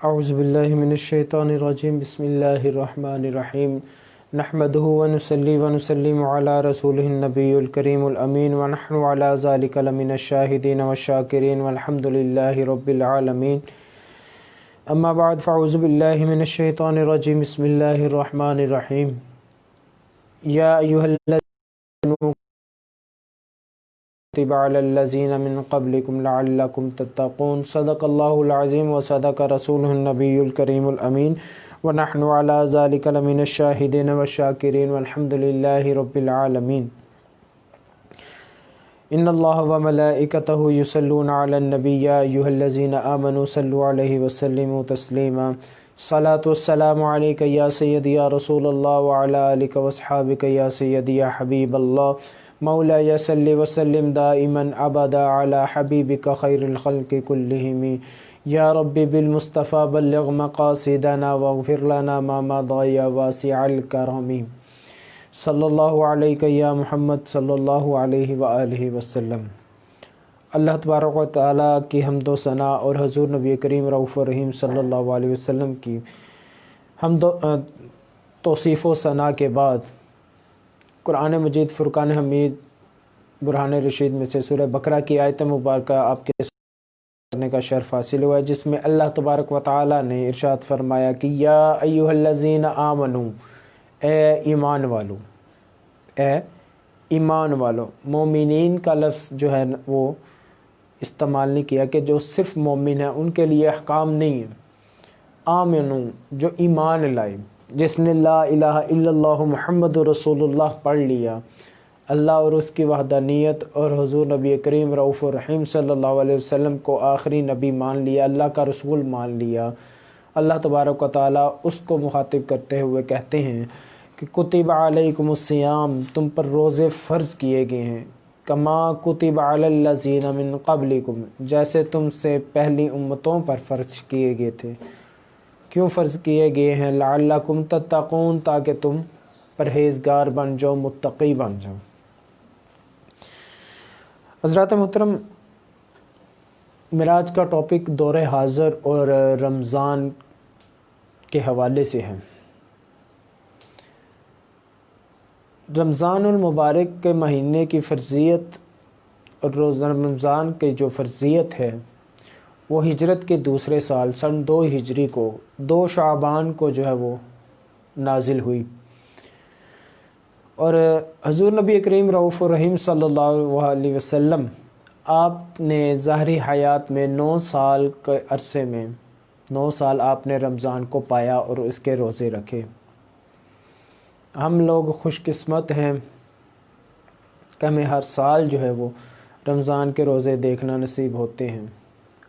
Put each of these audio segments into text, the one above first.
اعوذ باللہ من الشیطان الرجیم بسم اللہ الرحمن الرحیم نحمدہ ونصلی ونسلم علی رسولہ النبی الکریم الامین ونحن علی ذلک لمن الشاہدین والشاکرین والحمد للہ رب العالمین اما بعد فاعوذ باللہ من الشیطان الرجیم بسم اللہ الرحمن الرحیم یا ایہا الذین كتب على الذين من قبلكم لعلكم تتقون صدق الله العظيم وصدق رسوله النبي الكريم الأمين ونحن على ذلك لمن الشاهدين والشاكرين والحمد لله رب العالمين إن الله وملائكته يصلون على النبي يا أيها الذين آمنوا صلوا عليه وسلموا تسليما صلاة والسلام عليك يا سيدي يا رسول الله وعلى آلك واصحابك يا سيدي يا حبيب الله مولاي صل وسلم دائما ابدا على حبيبك خير الخلق كلهم يا رب بالمصطفى بلغ مقاصدنا واغفر لنا ما مضى يا واسع الكرم صلی اللہ علیہ یا محمد صلی اللہ علیہ وآلہ وسلم۔ اللہ تبارک و تعالیٰ کی حمد و ثنا اور حضور نبی کریم رؤوف الرحیم صلی اللہ علیہ وسلم کی حمد و توصیف و ثنا کے بعد قرآن مجید فرقان حمید برہان رشید میں سے سورہ بقرہ کی آیت مبارکہ آپ کے سامنے کرنے کا شرف حاصل ہوا ہے، جس میں اللہ تبارک و تعالیٰ نے ارشاد فرمایا کہ یا ایہا الذین آمنو، اے ایمان والو، اے ایمان والو۔ مومنین کا لفظ جو ہے وہ استعمال نہیں کیا کہ جو صرف مومن ہیں ان کے لیے احکام نہیں ہے۔ آمنو جو ایمان لائے، جس نے لا الہ الا اللہ محمد رسول اللہ پڑھ لیا، اللہ اور اس کی وحدانیت اور حضور نبی کریم رؤوف الرحیم صلی اللہ علیہ وسلم کو آخری نبی مان لیا، اللہ کا رسول مان لیا، اللہ تبارک و تعالیٰ اس کو مخاطب کرتے ہوئے کہتے ہیں کہ کتب علیکم الصیام، تم پر روزے فرض کیے گئے ہیں، کما کتب علی الذین من قبلکم، جیسے تم سے پہلی امتوں پر فرض کیے گئے تھے۔ کیوں فرض کیے گئے ہیں؟ لعلکم تتقون، تاکہ تم پرہیزگار بن جاؤ، متقی بن جاؤ۔ حضرات محترم، معراج کا ٹاپک دور حاضر اور رمضان کے حوالے سے ہے۔ رمضان المبارک کے مہینے کی فرضیت اور روزہ رمضان کی جو فرضیت ہے وہ ہجرت کے دوسرے سال سن 2 ہجری کو 2 شعبان کو جو ہے وہ نازل ہوئی، اور حضور نبی کریم رؤوف الرحیم صلی اللہ علیہ وسلم آپ نے ظاہری حیات میں 9 سال کے عرصے میں 9 سال آپ نے رمضان کو پایا اور اس کے روزے رکھے۔ ہم لوگ خوش قسمت ہیں کہ ہمیں ہر سال جو ہے وہ رمضان کے روزے دیکھنا نصیب ہوتے ہیں۔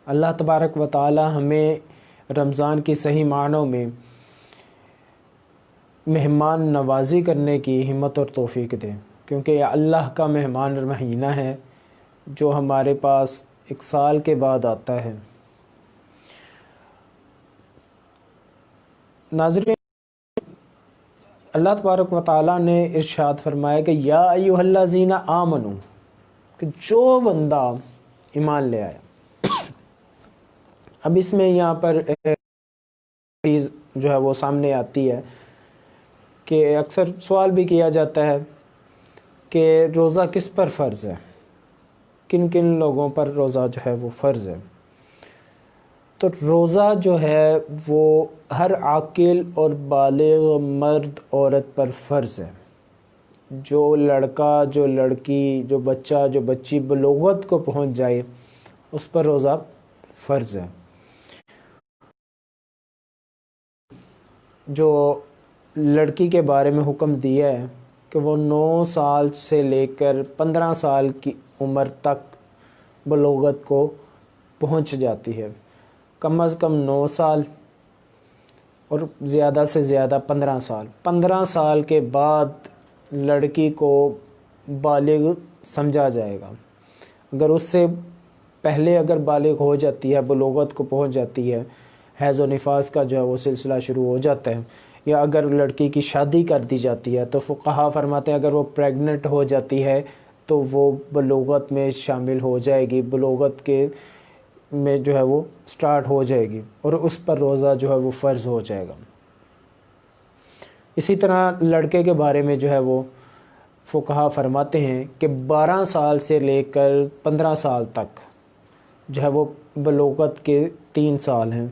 اللہ تبارک و تعالی ہمیں رمضان کی صحیح معنوں میں مہمان نوازی کرنے کی ہمت اور توفیق دے، کیونکہ یہ اللہ کا مہمان مہینہ ہے جو ہمارے پاس 1 سال کے بعد آتا ہے۔ ناظرین، اللہ تبارک و تعالیٰ نے ارشاد فرمایا کہ یا ایھا الذین آمنو، کہ جو بندہ ایمان لے آیا۔ اب اس میں یہاں پر چیز جو ہے وہ سامنے آتی ہے کہ اکثر سوال بھی کیا جاتا ہے کہ روزہ کس پر فرض ہے، کن کن لوگوں پر روزہ جو ہے وہ فرض ہے۔ تو روزہ جو ہے وہ ہر عاقل اور بالغ مرد عورت پر فرض ہے۔ جو لڑکا، جو لڑکی، جو بچہ، جو بچی بلوغت کو پہنچ جائے اس پر روزہ فرض ہے۔ جو لڑکی کے بارے میں حکم دیا ہے کہ وہ 9 سال سے لے کر 15 سال کی عمر تک بلوغت کو پہنچ جاتی ہے، کم از کم 9 سال اور زیادہ سے زیادہ 15 سال۔ 15 سال کے بعد لڑکی کو بالغ سمجھا جائے گا۔ اگر اس سے پہلے اگر بالغ ہو جاتی ہے، بلوغت کو پہنچ جاتی ہے، حیض و نفاس کا جو ہے وہ سلسلہ شروع ہو جاتا ہے، یا اگر لڑکی کی شادی کر دی جاتی ہے تو فقہا فرماتے ہیں اگر وہ پریگننٹ ہو جاتی ہے تو وہ بلوغت میں شامل ہو جائے گی۔ بلوغت کے میں جو ہے وہ سٹارٹ ہو جائے گی اور اس پر روزہ جو ہے وہ فرض ہو جائے گا۔ اسی طرح لڑکے کے بارے میں جو ہے وہ فقہا فرماتے ہیں کہ 12 سال سے لے کر 15 سال تک جو ہے وہ بلوغت کے 3 سال ہیں۔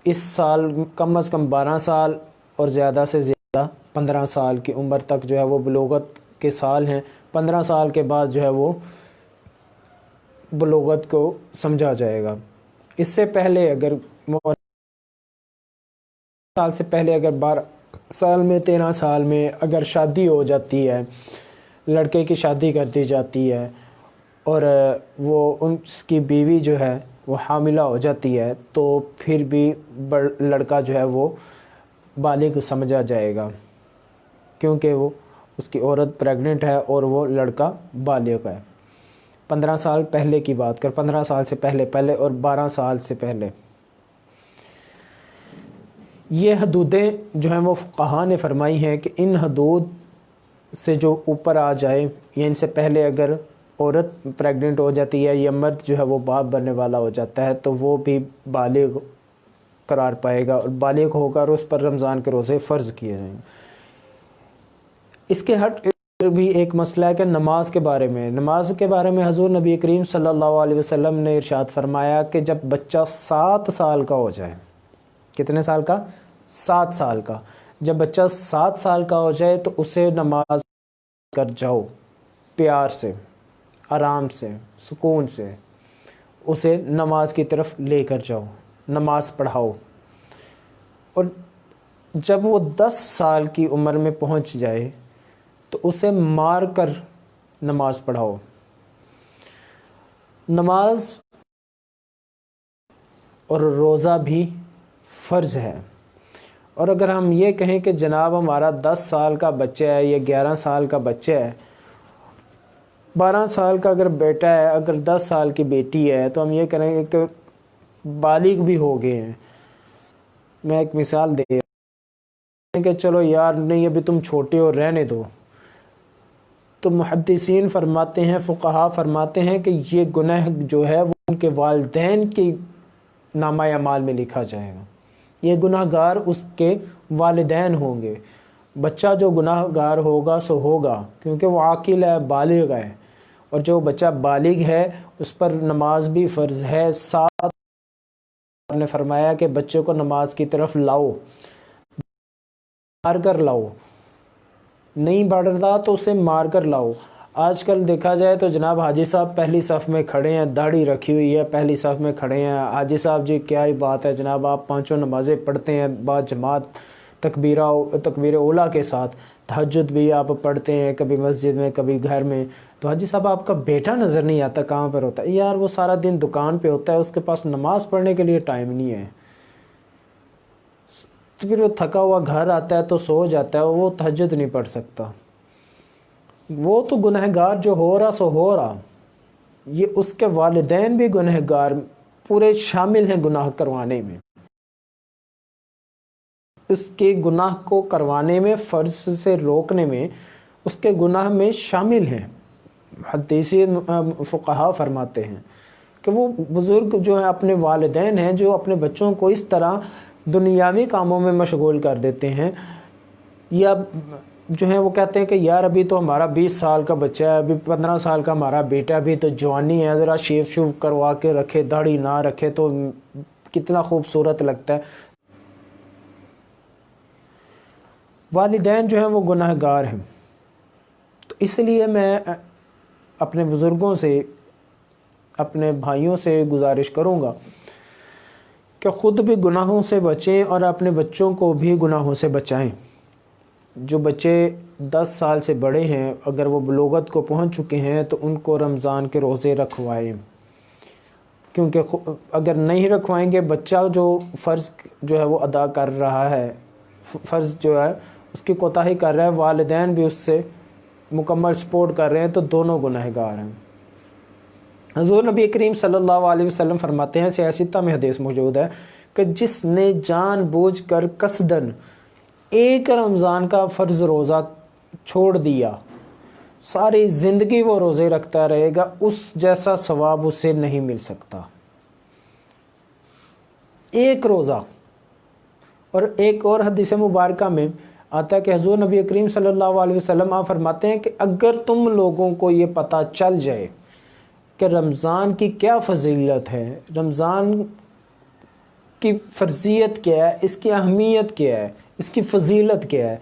اس سال کم از کم 12 سال اور زیادہ سے زیادہ 15 سال کی عمر تک جو ہے وہ بلوغت کے سال ہیں۔ 15 سال کے بعد جو ہے وہ بلوغت کو سمجھا جائے گا۔ اس سے پہلے اگر سال سے پہلے اگر 12 سال میں 13 سال میں اگر شادی ہو جاتی ہے، لڑکے کی شادی کر دی جاتی ہے اور وہ اس کی بیوی جو ہے وہ حاملہ ہو جاتی ہے تو پھر بھی لڑکا جو ہے وہ بالغ سمجھا جائے گا، کیونکہ وہ اس کی عورت پریگننٹ ہے اور وہ لڑکا بالغ ہے۔ 15 سال پہلے کی بات کر، 15 سال سے پہلے اور 12 سال سے پہلے، یہ حدودیں جو ہیں وہ فقہا نے فرمائی ہیں کہ ان حدود سے جو اوپر آ جائے یا ان سے پہلے اگر عورت پریگننٹ ہو جاتی ہے یا مرد جو ہے وہ باپ بننے والا ہو جاتا ہے تو وہ بھی بالغ قرار پائے گا اور بالغ ہوگا اور اس پر رمضان کے روزے فرض کیے جائیں گے۔ اس کے ہٹ بھی ایک مسئلہ ہے کہ نماز کے بارے میں حضور نبی کریم صلی اللہ علیہ وسلم نے ارشاد فرمایا کہ جب بچہ 7 سال کا ہو جائے، کتنے سال کا؟ 7 سال کا، جب بچہ 7 سال کا ہو جائے تو اسے نماز کر جاؤ، پیار سے، آرام سے، سکون سے اسے نماز کی طرف لے کر جاؤ، نماز پڑھاؤ، اور جب وہ 10 سال کی عمر میں پہنچ جائے تو اسے مار کر نماز پڑھاؤ۔ نماز اور روزہ بھی فرض ہے، اور اگر ہم یہ کہیں کہ جناب ہمارا 10 سال کا بچہ ہے یا 11 سال کا بچہ ہے، 12 سال کا اگر بیٹا ہے، اگر 10 سال کی بیٹی ہے، تو ہم یہ کریں گے کہ بالغ بھی ہو گئے ہیں۔ میں ایک مثال دے رہا ہوں کہ چلو یار نہیں ابھی تم چھوٹے ہو، رہنے دو، تو محدثین فرماتے ہیں، فقہا فرماتے ہیں کہ یہ گناہ جو ہے وہ ان کے والدین کی نامہ اعمال میں لکھا جائے گا۔ یہ گناہ گار اس کے والدین ہوں گے۔ بچہ جو گناہ گار ہوگا سو ہوگا، کیونکہ وہ عاقل ہے، بالغ ہے، اور جو بچہ بالغ ہے اس پر نماز بھی فرض ہے۔ ساتھ نے فرمایا کہ بچے کو نماز کی طرف لاؤ، مار کر لاؤ، نہیں پڑھ رہا تو اسے مار کر لاؤ۔ آج کل دیکھا جائے تو جناب حاجی صاحب پہلی صف میں کھڑے ہیں، داڑھی رکھی ہوئی ہے، پہلی صف میں کھڑے ہیں، حاجی صاحب جی کیا ہی بات ہے جناب، آپ 5 نمازیں پڑھتے ہیں با جماعت، تکبیر اولیٰ کے ساتھ، تہجد بھی آپ پڑھتے ہیں، کبھی مسجد میں کبھی گھر میں، تو حاجی صاحب آپ کا بیٹا نظر نہیں آتا، کہاں پر ہوتا ہے؟ یار وہ سارا دن دکان پہ ہوتا ہے، اس کے پاس نماز پڑھنے کے لیے ٹائم نہیں ہے، تو پھر وہ تھکا ہوا گھر آتا ہے تو سو جاتا ہے، وہ تہجد نہیں پڑھ سکتا۔ وہ تو گنہگار جو ہو رہا سو ہو رہا، یہ اس کے والدین بھی گنہگار پورے شامل ہیں گناہ کروانے میں، اس کے گناہ کو کروانے میں، فرض سے روکنے میں، اس کے گناہ میں شامل ہیں۔ حدیثین فقہا فرماتے ہیں کہ وہ بزرگ جو ہیں اپنے والدین ہیں جو اپنے بچوں کو اس طرح دنیاوی کاموں میں مشغول کر دیتے ہیں، یا جو ہیں وہ کہتے ہیں کہ یار ابھی تو ہمارا 20 سال کا بچہ ہے، ابھی 15 سال کا ہمارا بیٹا، ابھی تو جوانی ہے، ذرا شیو شیو کروا کے رکھے، داڑھی نہ رکھے تو کتنا خوبصورت لگتا ہے۔ والدین جو ہیں وہ گناہ گار ہیں، تو اس لیے میں اپنے بزرگوں سے، اپنے بھائیوں سے گزارش کروں گا کہ خود بھی گناہوں سے بچیں اور اپنے بچوں کو بھی گناہوں سے بچائیں۔ جو بچے 10 سال سے بڑے ہیں، اگر وہ بلوغت کو پہنچ چکے ہیں تو ان کو رمضان کے روزے رکھوائیں، کیونکہ اگر نہیں رکھوائیں گے بچہ جو فرض جو ہے وہ ادا کر رہا ہے، فرض جو ہے اس کی کوتاہی کر رہا ہے، والدین بھی اس سے مکمل سپورٹ کر رہے ہیں، تو دونوں گنہگار ہیں۔ حضور نبی کریم صلی اللہ علیہ وسلم فرماتے ہیں، صحیح ستہ میں حدیث موجود ہے کہ جس نے جان بوجھ کر قصدن ایک رمضان کا فرض روزہ چھوڑ دیا، ساری زندگی وہ روزے رکھتا رہے گا، اس جیسا ثواب اسے نہیں مل سکتا، ایک روزہ۔ اور ایک اور حدیث مبارکہ میں آتا ہے کہ حضور نبی کریم صلی اللہ علیہ وسلم آپ فرماتے ہیں کہ اگر تم لوگوں کو یہ پتہ چل جائے کہ رمضان کی کیا فضیلت ہے، رمضان کی فرضیت کیا ہے، اس کی اہمیت کیا ہے، اس کی فضیلت کیا ہے،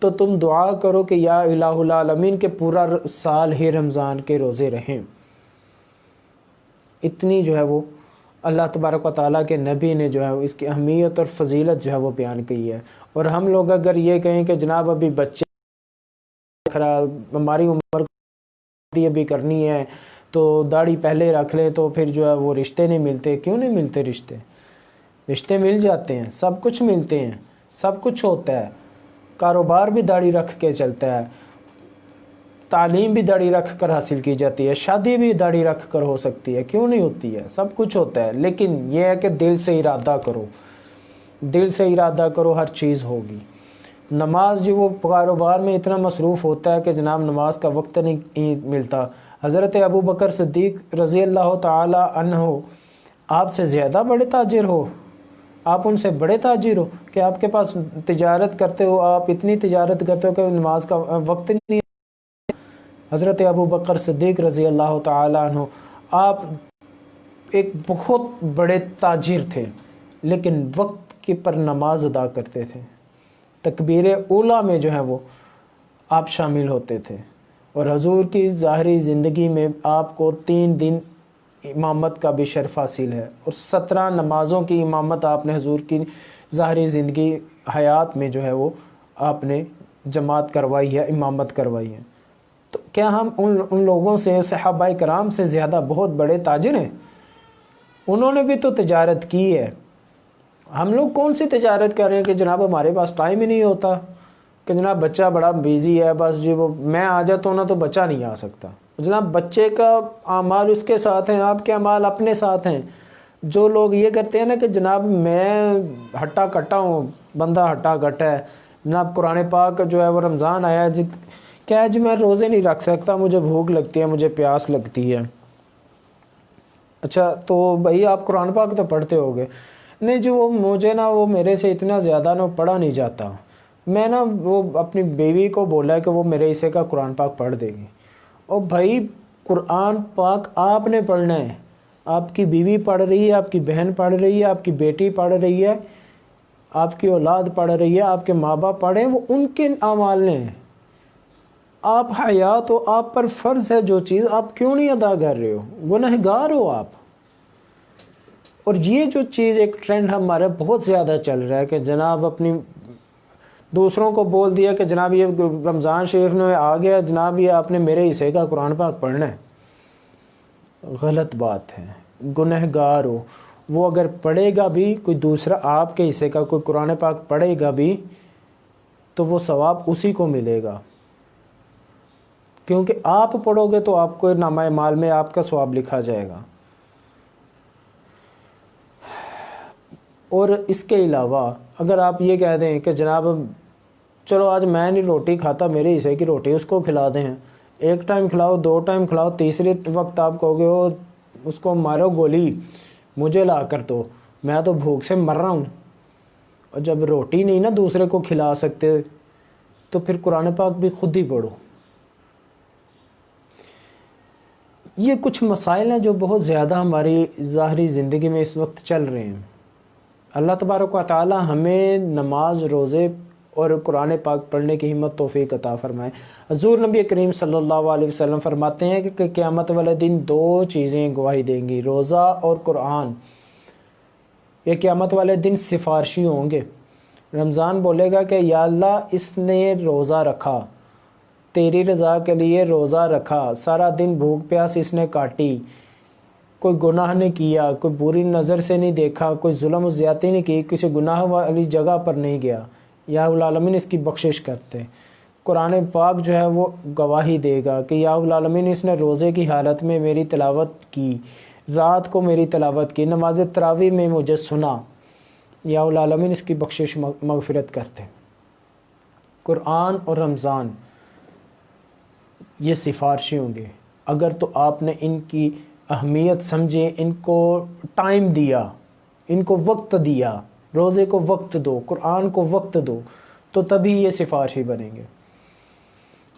تو تم دعا کرو کہ یا الہ العالمین کے پورا سال ہی رمضان کے روزے رہیں۔ اتنی جو ہے وہ اللہ تبارک و تعالیٰ کے نبی نے جو ہے اس کی اہمیت اور فضیلت جو ہے وہ بیان کی ہے۔ اور ہم لوگ اگر یہ کہیں کہ جناب ابھی بچے ہماری عمر ابھی کرنی ہے تو داڑھی پہلے رکھ لیں تو پھر جو ہے وہ رشتے نہیں ملتے، کیوں نہیں ملتے؟ رشتے مل جاتے ہیں، سب کچھ ملتے ہیں، سب کچھ ہوتا ہے، کاروبار بھی داڑھی رکھ کے چلتا ہے، تعلیم بھی داڑھی رکھ کر حاصل کی جاتی ہے، شادی بھی داڑھی رکھ کر ہو سکتی ہے، کیوں نہیں ہوتی ہے؟ سب کچھ ہوتا ہے، لیکن یہ ہے کہ دل سے ارادہ کرو، دل سے ارادہ کرو، ہر چیز ہوگی۔ نماز جو وہ کاروبار میں اتنا مصروف ہوتا ہے کہ جناب نماز کا وقت نہیں ملتا۔ حضرت ابو بکر صدیق رضی اللہ تعالی عنہ آپ سے زیادہ بڑے تاجر ہو، آپ ان سے بڑے تاجر ہو کہ آپ کے پاس تجارت کرتے ہو، آپ اتنی تجارت کرتے ہو کہ نماز کا وقت نہیں۔ حضرت ابو بکر صدیق رضی اللہ تعالی عنہ آپ ایک بہت بڑے تاجر تھے، لیکن وقت کی پر نماز ادا کرتے تھے، تکبیر اولیٰ میں جو ہے وہ آپ شامل ہوتے تھے۔ اور حضور کی ظاہری زندگی میں آپ کو 3 دن امامت کا بھی شرف حاصل ہے، اور 17 نمازوں کی امامت آپ نے حضور کی ظاہری زندگی حیات میں جو ہے وہ آپ نے جماعت کروائی ہے، امامت کروائی ہے۔ تو کیا ہم ان لوگوں سے، صحابہ کرام سے زیادہ بہت بڑے تاجر ہیں؟ انہوں نے بھی تو تجارت کی ہے۔ ہم لوگ کون سی تجارت کر رہے ہیں کہ جناب ہمارے پاس ٹائم ہی نہیں ہوتا، کہ جناب بچہ بڑا بیزی ہے، بس جی وہ میں آ جاتا ہوں نا تو بچہ نہیں آ سکتا۔ جناب بچے کا اعمال اس کے ساتھ ہیں، آپ کے اعمال اپنے ساتھ ہیں۔ جو لوگ یہ کرتے ہیں نا کہ جناب میں ہٹا کٹا ہوں، بندہ ہٹا کٹا ہے، جناب قرآن پاک جو ہے وہ رمضان آیا ہے جی، کیا ہے جی میں روزے نہیں رکھ سکتا، مجھے بھوک لگتی ہے، مجھے پیاس لگتی ہے۔ اچھا تو بھائی آپ قرآن پاک تو پڑھتے ہوگے؟ نہیں جی وہ مجھے نا وہ میرے سے اتنا زیادہ نا پڑھا نہیں جاتا، میں نا وہ اپنی بیوی کو بولا ہے کہ وہ میرے حصے کا قرآن پاک پڑھ دے گی۔ اور بھائی قرآن پاک آپ نے پڑھنا ہے، آپ کی بیوی پڑھ رہی ہے، آپ کی بہن پڑھ رہی ہے، آپ کی بیٹی پڑھ رہی ہے، آپ کی اولاد پڑھ رہی ہے، آپ کے ماں باپ پڑھیں، وہ ان کے اعمال نے ہیں۔ آپ حیات ہو، آپ پر فرض ہے جو چیز، آپ کیوں نہیں ادا کر رہے ہو؟ گنہگار ہو آپ۔ اور یہ جو چیز ایک ٹرینڈ ہمارا بہت زیادہ چل رہا ہے کہ جناب اپنی دوسروں کو بول دیا کہ جناب یہ رمضان شریف میں آ گیا، جناب یہ آپ نے میرے حصے کا قرآن پاک پڑھنا ہے۔ غلط بات ہے، گنہگار ہو۔ وہ اگر پڑھے گا بھی، کوئی دوسرا آپ کے حصے کا کوئی قرآن پاک پڑھے گا بھی تو وہ ثواب اسی کو ملے گا، کیونکہ آپ پڑھو گے تو آپ کو نامہ اعمال میں آپ کا ثواب لکھا جائے گا۔ اور اس کے علاوہ اگر آپ یہ کہہ دیں کہ جناب چلو آج میں نہیں روٹی کھاتا، میرے حصے کی روٹی اس کو کھلا دیں، ایک ٹائم کھلاؤ، 2 ٹائم کھلاؤ، تیسرے وقت آپ کہو گے وہ اس کو مارو گولی، مجھے لا کر دو، میں تو بھوک سے مر رہا ہوں۔ اور جب روٹی نہیں نا دوسرے کو کھلا سکتے تو پھر قرآن پاک بھی خود ہی پڑھو۔ یہ کچھ مسائل ہیں جو بہت زیادہ ہماری ظاہری زندگی میں اس وقت چل رہے ہیں۔ اللہ تبارک و تعالی ہمیں نماز، روزے اور قرآن پاک پڑھنے کی ہمت توفیق عطا فرمائے۔ حضور نبی کریم صلی اللہ علیہ وسلم فرماتے ہیں کہ قیامت والے دن 2 چیزیں گواہی دیں گی، روزہ اور قرآن۔ یہ قیامت والے دن سفارشی ہوں گے۔ رمضان بولے گا کہ یا اللہ اس نے روزہ رکھا، تیری رضا کے لیے روزہ رکھا، سارا دن بھوک پیاس اس نے کاٹی، کوئی گناہ نہیں کیا، کوئی بری نظر سے نہیں دیکھا، کوئی ظلم و زیادتی نہیں کی، کسی گناہ والی جگہ پر نہیں گیا، یا العالمین اس کی بخشش کرتے۔ قرآن پاک جو ہے وہ گواہی دے گا کہ یا العالمین اس نے روزے کی حالت میں میری تلاوت کی، رات کو میری تلاوت کی، نماز تراویح میں مجھے سنا، یا العالمین اس کی بخشش مغفرت کرتے۔ قرآن اور رمضان یہ سفارشی ہوں گے اگر تو آپ نے ان کی اہمیت سمجھیں، ان کو ٹائم دیا، ان کو وقت دیا، روزے کو وقت دو، قرآن کو وقت دو، تو تبھی یہ سفارشی بنیں گے۔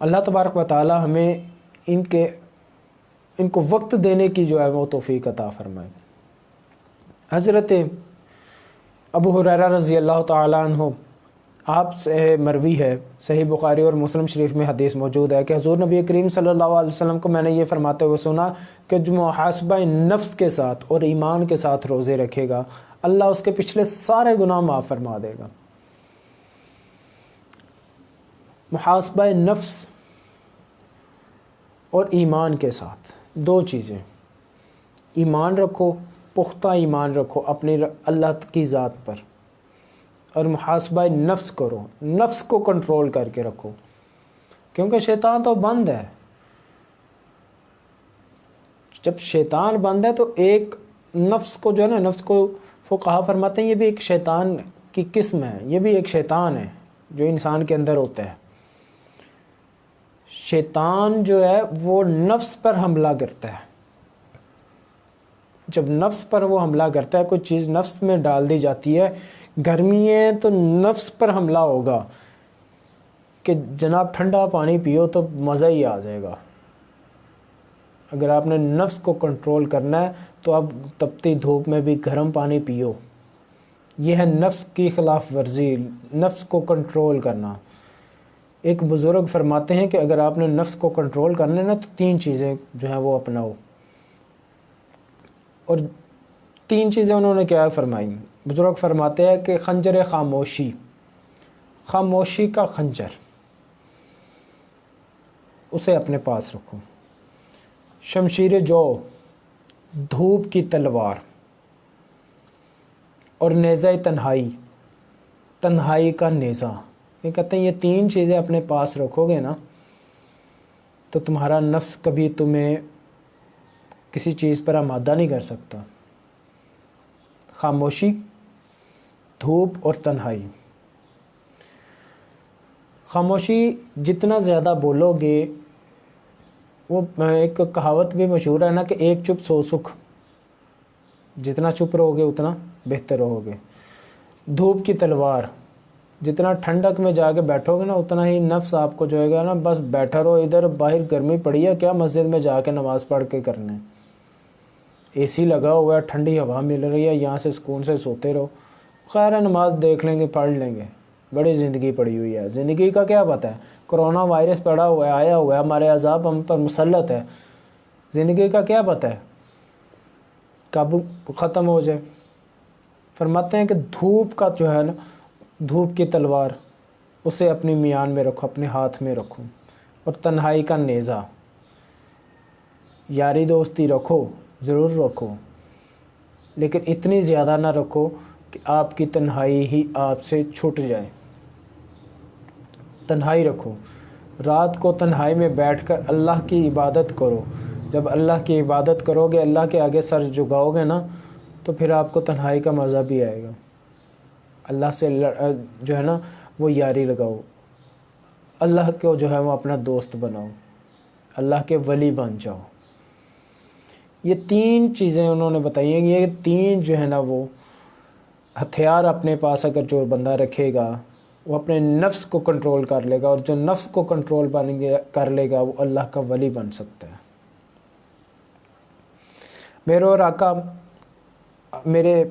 اللہ تبارک و تعالی ہمیں ان کو وقت دینے کی جو ہے وہ توفیق عطا فرمائے۔ حضرت ابو ہریرہ رضی اللہ تعالی عنہ، آپ سے مروی ہے، صحیح بخاری اور مسلم شریف میں حدیث موجود ہے کہ حضور نبی کریم صلی اللہ علیہ وسلم کو میں نے یہ فرماتے ہوئے سنا کہ جو محاسبہ نفس کے ساتھ اور ایمان کے ساتھ روزے رکھے گا، اللہ اس کے پچھلے سارے گناہ معاف فرما دے گا۔ محاسبہ نفس اور ایمان کے ساتھ دو چیزیں، ایمان رکھو، پختہ ایمان رکھو اپنی اللہ کی ذات پر، اور محاسبہ نفس کرو، نفس کو کنٹرول کر کے رکھو، کیونکہ شیطان تو بند ہے۔ جب شیطان بند ہے تو ایک نفس کو جو ہے نا، نفس کو فقہا فرماتے ہیں یہ بھی ایک شیطان کی قسم ہے، یہ بھی ایک شیطان ہے جو انسان کے اندر ہوتا ہے۔ شیطان جو ہے وہ نفس پر حملہ کرتا ہے۔ جب نفس پر وہ حملہ کرتا ہے، کوئی چیز نفس میں ڈال دی جاتی ہے، گرمی ہے تو نفس پر حملہ ہوگا کہ جناب ٹھنڈا پانی پیو تو مزہ ہی آ جائے گا۔ اگر آپ نے نفس کو کنٹرول کرنا ہے تو اب تپتی دھوپ میں بھی گرم پانی پیو۔ یہ ہے نفس کی خلاف ورزی، نفس کو کنٹرول کرنا۔ ایک بزرگ فرماتے ہیں کہ اگر آپ نے نفس کو کنٹرول کرنا ہے نا تو 3 چیزیں جو ہیں وہ اپناؤ، اور 3 چیزیں انہوں نے کیا فرمائی؟ بزرگ فرماتے ہیں کہ خنجر خاموشی، خاموشی کا خنجر اسے اپنے پاس رکھو، شمشیر جو، دھوپ کی تلوار، اور نیزہ تنہائی، تنہائی کا نیزہ۔ یہ کہتے ہیں یہ 3 چیزیں اپنے پاس رکھو گے نا تو تمہارا نفس کبھی تمہیں کسی چیز پر آمادہ نہیں کر سکتا۔ خاموشی، دھوپ اور تنہائی۔ خاموشی جتنا زیادہ بولو گے، وہ ایک کہاوت بھی مشہور ہے نا کہ 1 چپ 100 سکھ، جتنا چپ رہو گے اتنا بہتر رہو گے۔ دھوپ کی تلوار، جتنا ٹھنڈک میں جا کے بیٹھو گے نا اتنا ہی نفس آپ کو جو ہے گا نا بس بیٹھا رہو، ادھر باہر گرمی پڑی ہے کیا مسجد میں جا کے نماز پڑھ کے کرنا ہے، اے سی لگا ہوا ہے، ٹھنڈی ہوا مل رہی ہے، یہاں سے سکون سے سوتے رہو، خیر ہے نماز دیکھ لیں گے، پڑھ لیں گے، بڑی زندگی پڑی ہوئی ہے، زندگی کا کیا پتہ ہے، کرونا وائرس پڑا ہوا ہے، آیا ہوا ہے، ہمارے عذاب ہم پر مسلط ہے، زندگی کا کیا پتہ ہے کب ختم ہو جائے۔ فرماتے ہیں کہ دھوپ کا جو ہے نا، دھوپ کی تلوار اسے اپنی میان میں رکھو، اپنے ہاتھ میں رکھو، اور تنہائی کا نیزہ، یاری دوستی رکھو، ضرور رکھو، لیکن اتنی زیادہ نہ رکھو کہ آپ کی تنہائی ہی آپ سے چھوٹ جائے۔ تنہائی رکھو، رات کو تنہائی میں بیٹھ کر اللہ کی عبادت کرو۔ جب اللہ کی عبادت کرو گے، اللہ کے آگے سر جھکاؤ گے نا تو پھر آپ کو تنہائی کا مزہ بھی آئے گا۔ اللہ سے جو ہے نا وہ یاری لگاؤ، اللہ کو جو ہے وہ اپنا دوست بناؤ، اللہ کے ولی بن جاؤ۔ یہ 3 چیزیں انہوں نے بتائی ہیں، یہ 3 جو ہے نا وہ ہتھیار اپنے پاس اگر جو بندہ رکھے گا وہ اپنے نفس کو کنٹرول کر لے گا، اور جو نفس کو کنٹرول کر لے گا وہ اللہ کا ولی بن سکتا ہے۔ میرے اور آقا، میرے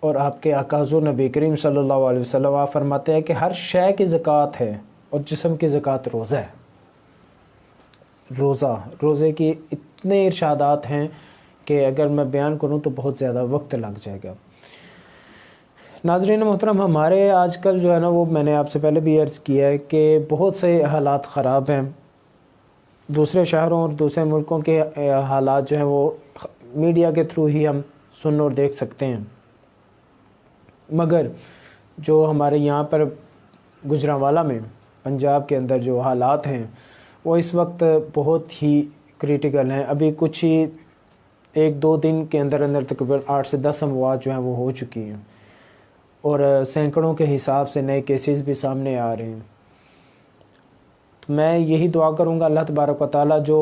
اور آپ کے آقا حضور نبی کریم صلی اللہ علیہ وسلم آپ فرماتے ہیں کہ ہر شے کی زکوٰۃ ہے اور جسم کی زکوٰۃ روزہ ہے۔ روزے کی اتنے ارشادات ہیں کہ اگر میں بیان کروں تو بہت زیادہ وقت لگ جائے گا۔ ناظرین محترم، ہمارے آج کل جو ہے نا وہ میں نے آپ سے پہلے بھی عرض کیا ہے کہ بہت سے حالات خراب ہیں، دوسرے شہروں اور دوسرے ملکوں کے حالات جو ہیں وہ میڈیا کے تھرو ہی ہم سن اور دیکھ سکتے ہیں، مگر جو ہمارے یہاں پر گجرانوالہ میں پنجاب کے اندر جو حالات ہیں وہ اس وقت بہت ہی کریٹیکل ہیں۔ ابھی کچھ ہی 1-2 دن کے اندر تقریباً 8 سے 10 اموات جو ہیں وہ ہو چکی ہیں، اور سینکڑوں کے حساب سے نئے کیسز بھی سامنے آ رہے ہیں۔ میں یہی دعا کروں گا اللہ تبارک و تعالیٰ جو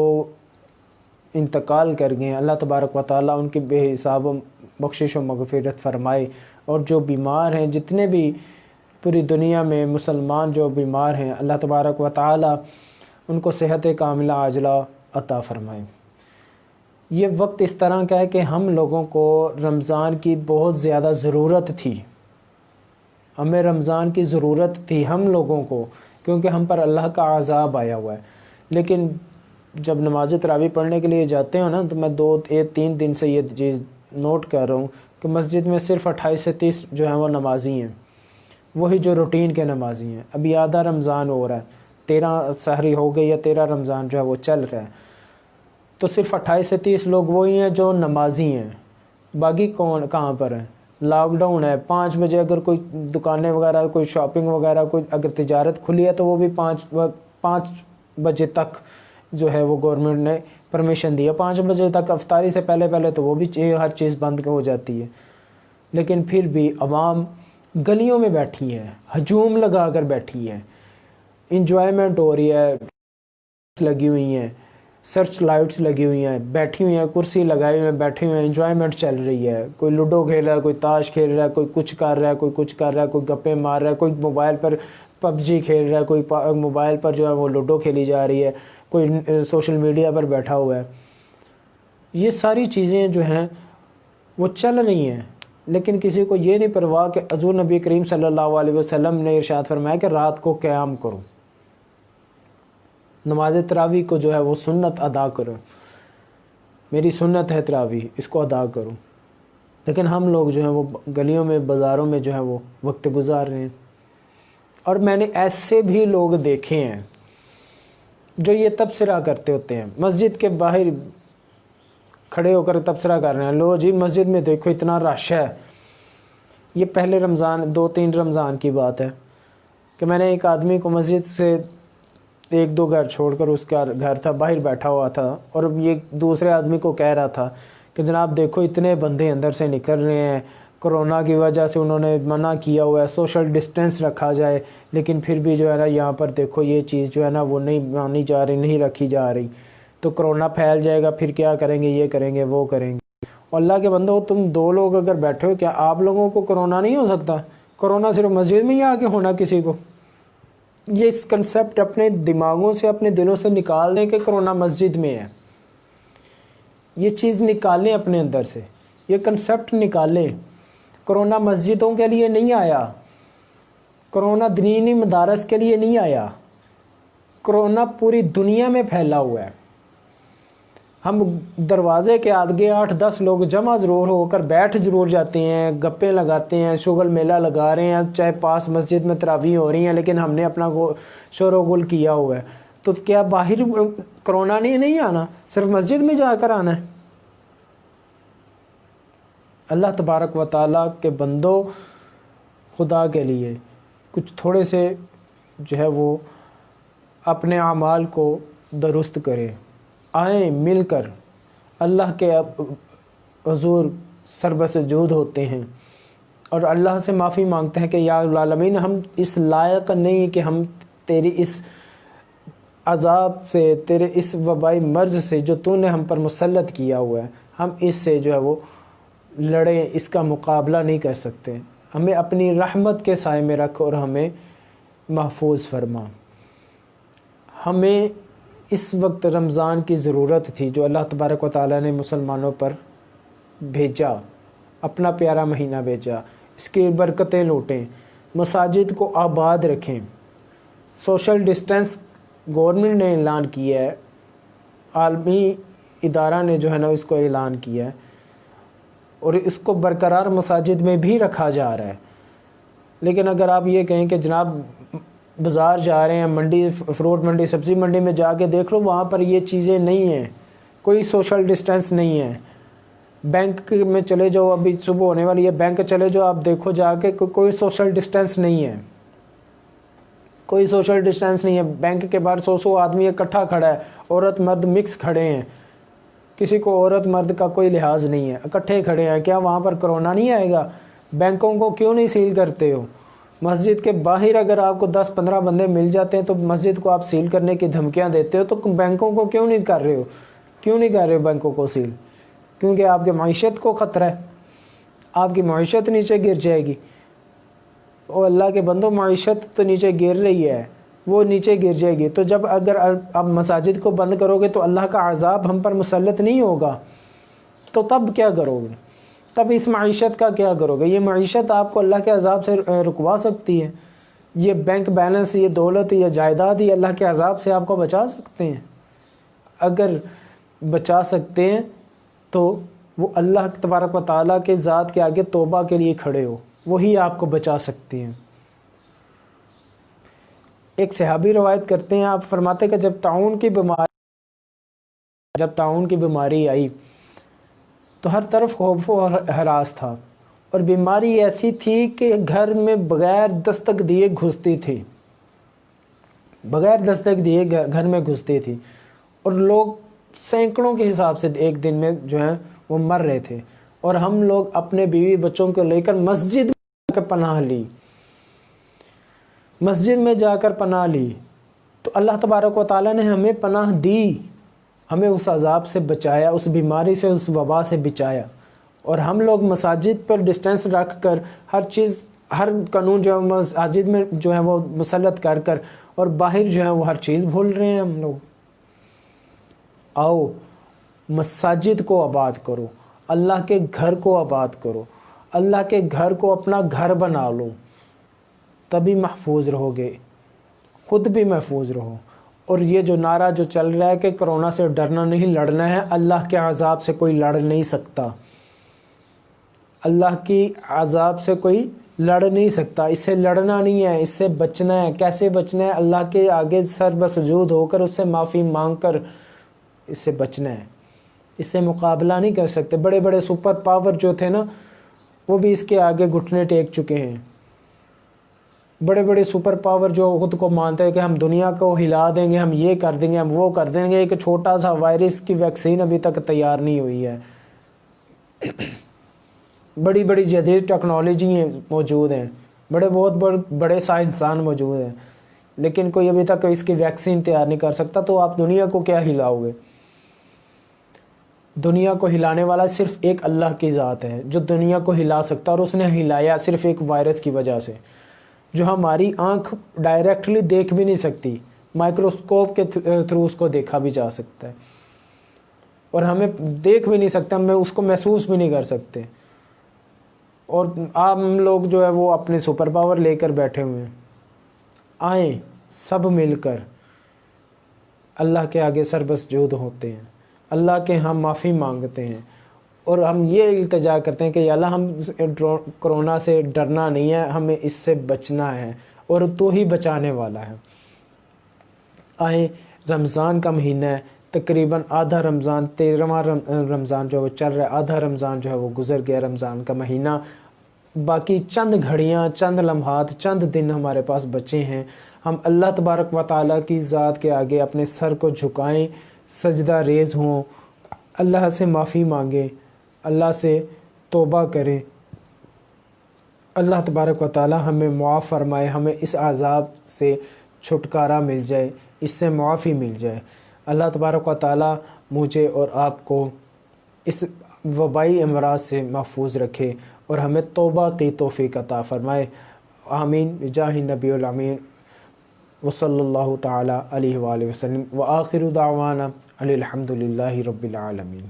انتقال کر گئے ہیں اللہ تبارک و تعالیٰ ان کی بے حساب بخشش و مغفرت فرمائے، اور جو بیمار ہیں جتنے بھی پوری دنیا میں مسلمان جو بیمار ہیں اللہ تبارک و تعالیٰ ان کو صحت کاملہ عاجلہ عطا فرمائے۔ یہ وقت اس طرح کا ہے کہ ہم لوگوں کو رمضان کی بہت زیادہ ضرورت تھی، ہمیں رمضان کی ضرورت تھی ہم لوگوں کو، کیونکہ ہم پر اللہ کا عذاب آیا ہوا ہے۔ لیکن جب نماز تراویح پڑھنے کے لیے جاتے ہو نا تو میں 2-3 دن سے یہ چیز نوٹ کر رہا ہوں کہ مسجد میں صرف 28 سے 30 جو ہیں وہ نمازی ہیں، وہی جو روٹین کے نمازی ہیں۔ ابھی آدھا رمضان ہو رہا ہے، 13 سحری ہو گئی یا 13 رمضان جو ہے وہ چل رہا ہے، تو صرف 28 سے 30 لوگ وہی ہیں جو نمازی ہیں، باقی کون کہاں پر ہیں؟ لاک ڈاؤن ہے، 5 بجے اگر کوئی دکانیں وغیرہ کوئی شاپنگ وغیرہ کوئی اگر تجارت کھلی ہے تو وہ بھی 5 بجے تک جو ہے وہ گورنمنٹ نے پرمیشن دیا، 5 بجے تک، افطاری سے پہلے تو وہ بھی ہر چیز بند ہو جاتی ہے۔ لیکن پھر بھی عوام گلیوں میں بیٹھی ہے، ہجوم لگا کر بیٹھی ہے، انجوائمنٹ ہو رہی ہے، لگی ہوئی ہیں، سرچ لائٹس لگی ہوئی ہیں، بیٹھی ہوئی ہیں، کرسی لگائی ہوئی ہیں، بیٹھی ہوئی ہیں، انجوائمنٹ چل رہی ہے، کوئی لوڈو کھیل رہا ہے، کوئی تاش کھیل رہا ہے، کوئی کچھ کر رہا ہے، کوئی کچھ کر رہا ہے، کوئی گپے مار رہا ہے، کوئی موبائل پر پب جی کھیل رہا ہے، کوئی موبائل پر جو ہے وہ لوڈو کھیلی جا رہی ہے، کوئی سوشل میڈیا پر بیٹھا ہوا ہے۔ یہ ساری چیزیں جو ہیں وہ چل رہی ہیں، لیکن کسی کو یہ نہیں پرواہ کہ حضور نبی کریم صلی اللہ علیہ وسلم نے ارشاد فرمایا کہ رات کو قیام کرو، نماز تراویح کو جو ہے وہ سنت ادا کرو، میری سنت ہے تراویح، اس کو ادا کرو۔ لیکن ہم لوگ جو ہیں وہ گلیوں میں بازاروں میں جو ہے وہ وقت گزار رہے ہیں۔ اور میں نے ایسے بھی لوگ دیکھے ہیں جو یہ تبصرہ کرتے ہوتے ہیں، مسجد کے باہر کھڑے ہو کر تبصرہ کر رہے ہیں، لو جی مسجد میں دیکھو اتنا رش ہے۔ یہ پہلے رمضان 2-3 رمضان کی بات ہے کہ میں نے ایک آدمی کو مسجد سے 1-2 گھر چھوڑ کر اس کا گھر تھا، باہر بیٹھا ہوا تھا، اور یہ دوسرے آدمی کو کہہ رہا تھا کہ جناب دیکھو اتنے بندے اندر سے نکل رہے ہیں، کرونا کی وجہ سے انہوں نے منع کیا ہوا ہے سوشل ڈسٹینس رکھا جائے، لیکن پھر بھی جو ہے نا یہاں پر دیکھو یہ چیز جو ہے نا وہ نہیں مانی جا رہی، نہیں رکھی جا رہی، تو کرونا پھیل جائے گا، پھر کیا کریں گے، یہ کریں گے وہ کریں گے۔ اور اللہ کے بندو تم 2 لوگ اگر بیٹھے ہو، کیا آپ لوگوں کو کرونا نہیں ہو سکتا؟ کرونا صرف مسجد میں ہی آ کے ہونا کسی کو؟ یہ اس کنسیپٹ اپنے دماغوں سے اپنے دلوں سے نکال دیں کہ کرونا مسجد میں ہے، یہ چیز نکالیں اپنے اندر سے، یہ کنسیپٹ نکالیں۔ کرونا مسجدوں کے لیے نہیں آیا، کرونا دینی مدارس کے لیے نہیں آیا، کرونا پوری دنیا میں پھیلا ہوا ہے۔ ہم دروازے کے آگے 8-10 لوگ جمع ضرور ہو کر بیٹھ ضرور جاتے ہیں، گپیں لگاتے ہیں، شغل میلہ لگا رہے ہیں، چاہے پاس مسجد میں تراویح ہو رہی ہیں، لیکن ہم نے اپنا شور و گل کیا ہوا ہے، تو کیا باہر کرونا نہیں آنا، صرف مسجد میں جا کر آنا ہے؟ اللہ تبارک و تعالیٰ کے بندوں، خدا کے لیے کچھ تھوڑے سے جو ہے وہ اپنے اعمال کو درست کریں، آئیں مل کر اللہ کے حضور سربسجود ہوتے ہیں اور اللہ سے معافی مانگتے ہیں کہ یا العالمین ہم اس لائق نہیں کہ ہم تیری اس عذاب سے، تیرے اس وبائی مرض سے جو تو نے ہم پر مسلط کیا ہوا ہے، ہم اس سے جو ہے وہ لڑیں، اس کا مقابلہ نہیں کر سکتے، ہمیں اپنی رحمت کے سائے میں رکھ اور ہمیں محفوظ فرما۔ ہمیں اس وقت رمضان کی ضرورت تھی جو اللہ تبارک و تعالیٰ نے مسلمانوں پر بھیجا، اپنا پیارا مہینہ بھیجا، اس کی برکتیں لوٹیں، مساجد کو آباد رکھیں۔ سوشل ڈسٹینس گورنمنٹ نے اعلان کیا ہے، عالمی ادارہ نے جو ہے نا اس کو اعلان کیا ہے، اور اس کو برقرار مساجد میں بھی رکھا جا رہا ہے۔ لیکن اگر آپ یہ کہیں کہ جناب بازار جا رہے ہیں، منڈی، فروٹ منڈی، سبزی منڈی میں جا کے دیکھ لو، وہاں پر یہ چیزیں نہیں ہیں، کوئی سوشل ڈسٹینس نہیں ہے۔ بینک میں چلے جاؤ، ابھی صبح ہونے والی ہے، بینک چلے جاؤ، آپ دیکھو جا کے کوئی سوشل ڈسٹینس نہیں ہے، کوئی سوشل ڈسٹینس نہیں ہے۔ بینک کے باہر 100 آدمی اکٹھا کھڑا ہے، عورت مرد مکس کھڑے ہیں، کسی کو عورت مرد کا کوئی لحاظ نہیں ہے، اکٹھے کھڑے ہیں۔ کیا وہاں پر کرونا نہیں آئے گا؟ بینکوں کو کیوں نہیں سیل کرتے ہو؟ مسجد کے باہر اگر آپ کو 10-15 بندے مل جاتے ہیں تو مسجد کو آپ سیل کرنے کی دھمکیاں دیتے ہو، تو بینکوں کو کیوں نہیں کر رہے ہو؟ کیوں نہیں کر رہے ہو بینکوں کو سیل؟ کیونکہ آپ کے معیشت کو خطرہ ہے، آپ کی معیشت نیچے گر جائے گی۔ او اللہ کے بندوں، معیشت تو نیچے گر رہی ہے، وہ نیچے گر جائے گی۔ تو جب اگر آپ مساجد کو بند کرو گے تو اللہ کا عذاب ہم پر مسلط نہیں ہوگا، تو تب کیا کرو گے؟ تب اس معیشت کا کیا کرو گے؟ یہ معیشت آپ کو اللہ کے عذاب سے رکوا سکتی ہے، یہ بینک بیلنس، یہ دولت، یہ جائیداد ہی اللہ کے عذاب سے آپ کو بچا سکتے ہیں۔ اگر بچا سکتے ہیں تو وہ اللہ تبارک و تعالیٰ کے ذات کے آگے توبہ کے لیے کھڑے ہو، وہی آپ کو بچا سکتی ہیں۔ ایک صحابی روایت کرتے ہیں، آپ فرماتے کہ جب طاعون کی بیماری آئی تو ہر طرف خوف و ہراس تھا، اور بیماری ایسی تھی کہ گھر میں بغیر دستک دیے گھستی تھی، بغیر دستک دیے گھر میں گھستی تھی، اور لوگ سینکڑوں کے حساب سے ایک دن میں جو ہیں وہ مر رہے تھے، اور ہم لوگ اپنے بیوی بچوں کو لے کر مسجد میں جا کر پناہ لی، مسجد میں جا کر پناہ لی، تو اللہ تبارک و تعالیٰ نے ہمیں پناہ دی، ہمیں اس عذاب سے بچایا، اس بیماری سے، اس وبا سے بچایا۔ اور ہم لوگ مساجد پر ڈسٹینس رکھ کر ہر چیز، ہر قانون جو ہے مساجد میں جو ہے وہ مسلط کر کر، اور باہر جو ہے وہ ہر چیز بھول رہے ہیں ہم لوگ۔ آؤ مساجد کو آباد کرو، اللہ کے گھر کو آباد کرو، اللہ کے گھر کو اپنا گھر بنا لو، تبھی محفوظ رہو گے، خود بھی محفوظ رہو۔ اور یہ جو نعرہ جو چل رہا ہے کہ کرونا سے ڈرنا نہیں، لڑنا ہے، اللہ کے عذاب سے کوئی لڑ نہیں سکتا، اللہ کی عذاب سے کوئی لڑ نہیں سکتا، اس سے لڑنا نہیں ہے، اس سے بچنا ہے۔ کیسے بچنا ہے؟ اللہ کے آگے سر بسجود ہو کر، اس سے معافی مانگ کر اس سے بچنا ہے، اس سے مقابلہ نہیں کر سکتے۔ بڑے بڑے سپر پاور جو تھے نا، وہ بھی اس کے آگے گھٹنے ٹیک چکے ہیں۔ بڑے بڑے سپر پاور جو خود کو مانتے ہیں کہ ہم دنیا کو ہلا دیں گے، ہم یہ کر دیں گے، ہم وہ کر دیں گے، ایک چھوٹا سا وائرس کی ویکسین ابھی تک تیار نہیں ہوئی ہے۔ بڑی بڑی جدید ٹیکنالوجی موجود ہیں، بہت بڑے سائنسدان موجود ہیں، لیکن کوئی ابھی تک اس کی ویکسین تیار نہیں کر سکتا۔ تو آپ دنیا کو کیا ہلاؤ گے؟ دنیا کو ہلانے والا صرف ایک اللہ کی ذات ہے جو دنیا کو ہلا سکتا، اور اس نے ہلایا صرف ایک وائرس کی وجہ سے، جو ہماری آنکھ ڈائریکٹلی دیکھ بھی نہیں سکتی، مائکروسکوپ کے تھرو اس کو دیکھا بھی جا سکتا ہے، اور ہمیں دیکھ بھی نہیں سکتے، ہم اس کو محسوس بھی نہیں کر سکتے، اور ہم لوگ جو ہے وہ اپنے سپر پاور لے کر بیٹھے ہوئے ہیں۔ آئیں سب مل کر اللہ کے آگے سر بسجود ہوتے ہیں، اللہ کے ہم معافی مانگتے ہیں، اور ہم یہ التجا کرتے ہیں کہ یا اللہ، ہم کرونا سے ڈرنا نہیں ہے، ہمیں اس سے بچنا ہے، اور تو ہی بچانے والا ہے۔ آئیں، رمضان کا مہینہ ہے، تقریباً آدھا رمضان، 13واں رمضان جو وہ چل رہا ہے، آدھا رمضان جو ہے وہ گزر گیا، رمضان کا مہینہ، باقی چند گھڑیاں، چند لمحات، چند دن ہمارے پاس بچے ہیں۔ ہم اللہ تبارک و تعالیٰ کی ذات کے آگے اپنے سر کو جھکائیں، سجدہ ریز ہوں، اللہ سے معافی مانگیں، اللہ سے توبہ کریں، اللہ تبارک و تعالیٰ ہمیں معاف فرمائے، ہمیں اس عذاب سے چھٹکارا مل جائے، اس سے معافی مل جائے۔ اللہ تبارک و تعالیٰ مجھے اور آپ کو اس وبائی امراض سے محفوظ رکھے، اور ہمیں توبہ کی توفیق عطا فرمائے۔ آمین بجاہ نبی الامین، وصلی اللہ تعالیٰ علیہ وآلہ وسلم، وآخر دعوانا الحمد للہ رب العالمین۔